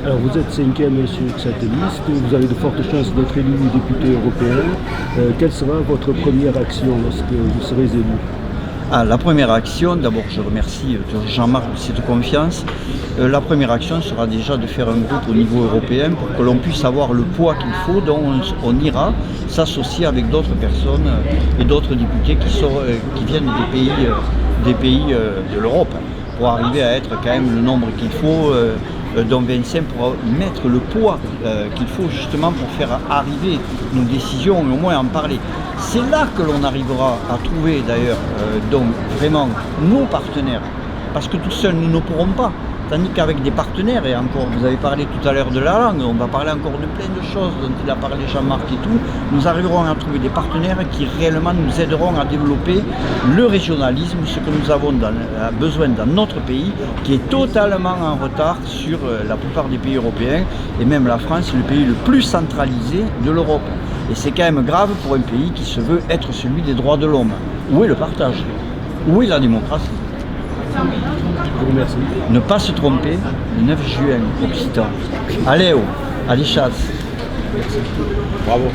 Alors vous êtes cinquième sur cette liste, vous avez de fortes chances d'être élu député européen. Quelle sera votre première action lorsque vous serez élu? La première action, d'abord je remercie Jean-Marc de cette confiance. La première action sera déjà de faire un groupe au niveau européen pour que l'on puisse avoir le poids qu'il faut, dont on ira s'associer avec d'autres personnes et d'autres députés qui viennent des pays de l'Europe, pour arriver à être quand même le nombre qu'il faut, dont 25, pour mettre le poids qu'il faut justement pour faire arriver nos décisions, mais au moins en parler. C'est là que l'on arrivera à trouver d'ailleurs donc vraiment nos partenaires, parce que tout seul nous ne pourrons pas. Tandis qu'avec des partenaires, et encore vous avez parlé tout à l'heure de la langue, on va parler encore de plein de choses dont il a parlé Jean-Marc et tout, nous arriverons à trouver des partenaires qui réellement nous aideront à développer le régionalisme, ce que nous avons besoin dans notre pays, qui est totalement en retard sur la plupart des pays européens, et même la France, le pays le plus centralisé de l'Europe. Et c'est quand même grave pour un pays qui se veut être celui des droits de l'homme. Où est le partage? Où est la démocratie? Je vous remercie. Ne pas se tromper, le 9 juin, Occitan. Allez, allez chasse. Merci. Bravo.